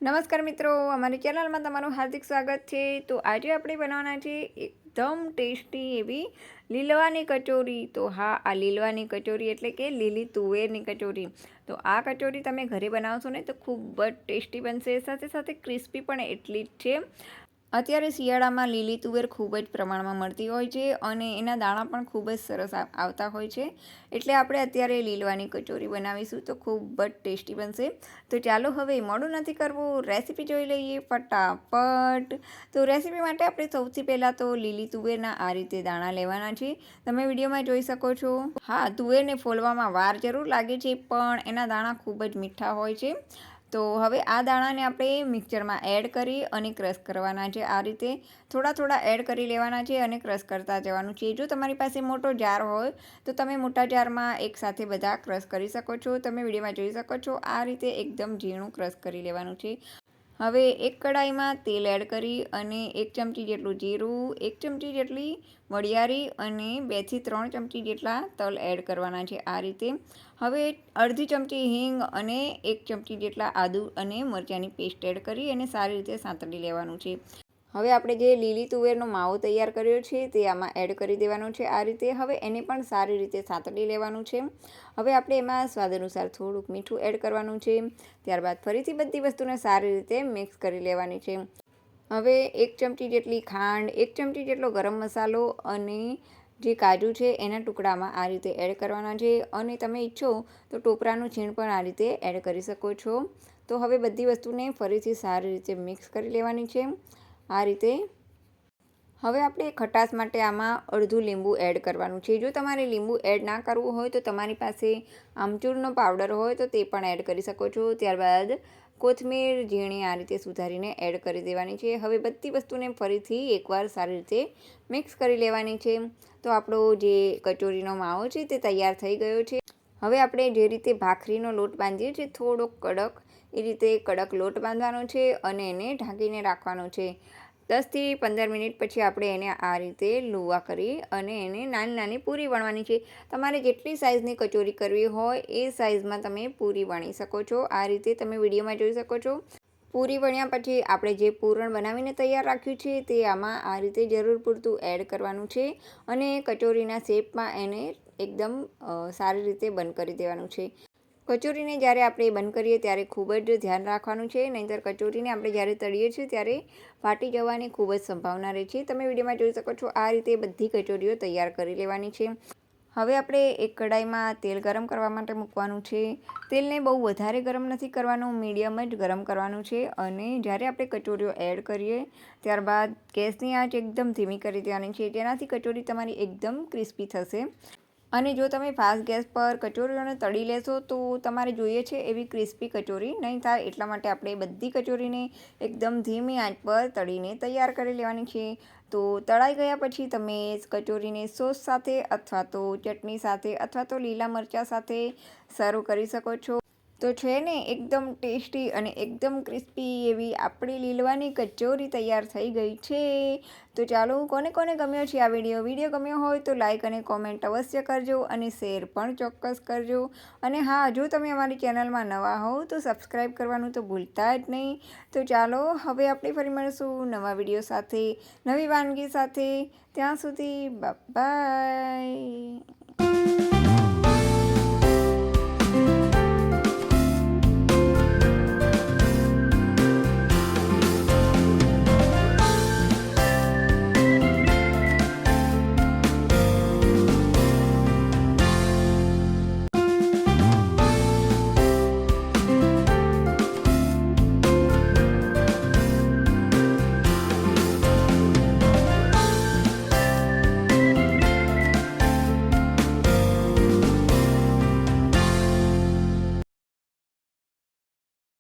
નમસ્કાર મિત્રો, અમારી ચેનલમાં તમારું હાર્દિક સ્વાગત છે। તો આજે આપણે બનાવવાના છે એકદમ ટેસ્ટી એવી લીલવાની કચોરી। તો હા, આ લીલવાની કચોરી એટલે કે લીલી તુવેરની કચોરી। તો આ કચોરી તમે ઘરે બનાવશો ને તો ખૂબ જ ટેસ્ટી બનશે, સાથે સાથે ક્રિસ્પી પણ એટલી જ છે। અત્યારે શિયાળામાં લીલી તુવેર ખૂબ જ પ્રમાણમાં મળતી હોય છે અને એના દાણા પણ ખૂબ જ સરસ આવતા હોય છે, એટલે આપણે અત્યારે લીલવાની કચોરી બનાવીશું તો ખૂબ જ ટેસ્ટી બનશે। તો ચાલો હવે મોડું નથી કરવું, રેસીપી જોઈ લઈએ ફટાફટ। તો રેસીપી માટે આપણે સૌથી પહેલાં તો લીલી તુવેરના આ રીતે દાણા લેવાના છે, તમે વિડીયોમાં જોઈ શકો છો। હા, તુવેરને ફોલવામાં વાર જરૂર લાગે છે પણ એના દાણા ખૂબ જ મીઠા હોય છે। તો હવે આ દાણાને આપણે મિક્સરમાં એડ કરી અને ક્રશ કરવાના છે। આ રીતે થોડા થોડા એડ કરી લેવાના છે અને ક્રશ કરતા જવાનું છે। જો તમારી પાસે મોટો જાર હોય તો તમે મોટા જારમાં એકસાથે બધા ક્રશ કરી શકો છો, તમે વિડીયોમાં જોઈ શકો છો। આ રીતે એકદમ ઝીણું ક્રશ કરી લેવાનું છે। હવે એક કડાઈમાં તેલ એડ કરી અને 1 ચમચી જેટલું જીરું, 1 ચમચી જેટલી વરિયાળી અને 2 થી 3 ચમચી જેટલા તલ એડ કરવાના છે। આ રીતે હવે અડધી ચમચી હિંગ અને 1 ચમચી જેટલા આદુ અને મરચાંની પેસ્ટ એડ કરી અને સારી રીતે સાંતળી લેવાનું છે। હવે આપણે જે લીલી તુવેરનો માવો તૈયાર કર્યો છે તે આમાં એડ કરી દેવાનો છે। આ રીતે હવે એને પણ સારી રીતે સાંતળી લેવાનું છે। હવે આપણે એમાં સ્વાદ અનુસાર થોડુંક મીઠું એડ કરવાનું છે, ત્યારબાદ ફરીથી બધી વસ્તુને સારી રીતે મિક્સ કરી લેવાની છે। હવે 1 ચમચી જેટલી ખાંડ, 1 ચમચી જેટલો ગરમ મસાલો અને જે કાજુ છે એના ટુકડામાં આ રીતે એડ કરવાના છે અને તમે ઈચ્છો તો ટોપરાનું છીણ પણ આ રીતે એડ કરી શકો છો। તો હવે બધી વસ્તુને ફરીથી સારી રીતે મિક્સ કરી લેવાની છે। આ રીતે હવે આપણે ખટાશ માટે આમાં અડધું લીંબુ એડ કરવાનું છે। જો તમારે લીંબુ એડ ના કરવું હોય તો તમારી પાસે આમચૂરનો પાવડર હોય તો તે પણ એડ કરી શકો છો। ત્યારબાદ કોથમીર ઝીણી આ રીતે સુધારીને એડ કરી દેવાની છે। હવે બધી વસ્તુને ફરીથી એકવાર સારી રીતે મિક્સ કરી લેવાની છે। તો આપણો જે કચોરીનો માવો છે તે તૈયાર થઈ ગયો છે। હવે આપણે જે રીતે ભાખરીનો લોટ બાંધીએ છીએ થોડોક કડક, એ રીતે કડક લોટ બાંધવાનો છે અને એને ઢાંકીને રાખવાનો છે। 10 થી 15 મિનિટ પછી આપણે એને આ રીતે લુવા કરી અને એને નાની નાની પૂરી વણવાની છે। તમારે જેટલી સાઇઝની કચોરી કરવી હોય એ સાઇઝમાં તમે પૂરી વણી શકો છો। આ રીતે તમે વિડીયોમાં જોઈ શકો છો। પૂરી વણ્યા પછી આપણે જે પૂરણ બનાવીને તૈયાર રાખ્યું છે તે આમાં આ રીતે જરૂર પૂરતું એડ કરવાનું છે અને કચોરીના શેપમાં એને એકદમ સારી રીતે બંધ કરી દેવાનું છે। કચોરીને જ્યારે આપણે બંધ કરીએ ત્યારે ખૂબ જ ધ્યાન રાખવાનું છે, નહીંતર કચોરીને આપણે જ્યારે તળીએ છીએ ત્યારે ફાટી જવાની ખૂબ જ સંભાવના રહે છે। તમે વિડીયોમાં જોઈ શકો છો આ રીતે બધી કચોરીઓ તૈયાર કરી લેવાની છે। હવે આપણે એક કડાઈમાં તેલ ગરમ કરવા માટે મૂકવાનું છે। તેલને બહુ વધારે ગરમ નથી કરવાનું, મીડિયમ જ ગરમ કરવાનું છે અને જ્યારે આપણે કચોરીઓ એડ કરીએ ત્યારબાદ ગેસની આંચ એકદમ ધીમી કરી દેવાની છે, જેનાથી કચોરી તમારી એકદમ ક્રિસ્પી થશે। અને જો તમે ફાસ્ટ ગેસ પર કચોરીઓને તળી લેશો તો તમારે જોઈએ છે એવી ક્રિસ્પી કચોરી નહીં થાય, એટલા માટે આપણે બધી કચોરીને એકદમ ધીમી આંચ પર તળીને તૈયાર કરી લેવાની છે। તો તળાઈ ગયા પછી તમે કચોરીને સોસ સાથે અથવા તો ચટણી સાથે અથવા તો લીલા મરચાં સાથે સર્વ કરી શકો છો। તો છે ને એકદમ ટેસ્ટી અને એકદમ ક્રિસ્પી એવી આપણી લીલવાની કચોરી તૈયાર થઈ ગઈ છે। તો ચાલો, કોને કોને ગમ્યો છે આ વિડીયો ગમ્યો હોય તો લાઈક અને કોમેન્ટ અવશ્ય કરજો અને શેર પણ ચોક્કસ કરજો। અને હા, જો તમે અમારી ચેનલમાં નવા હોવ તો સબસ્ક્રાઈબ કરવાનું તો ભૂલતા જ નહીં। તો ચાલો, હવે આપણે ફરી મળીશું નવા વિડીયો સાથે, નવી વાનગી સાથે। ત્યાં સુધી બાય।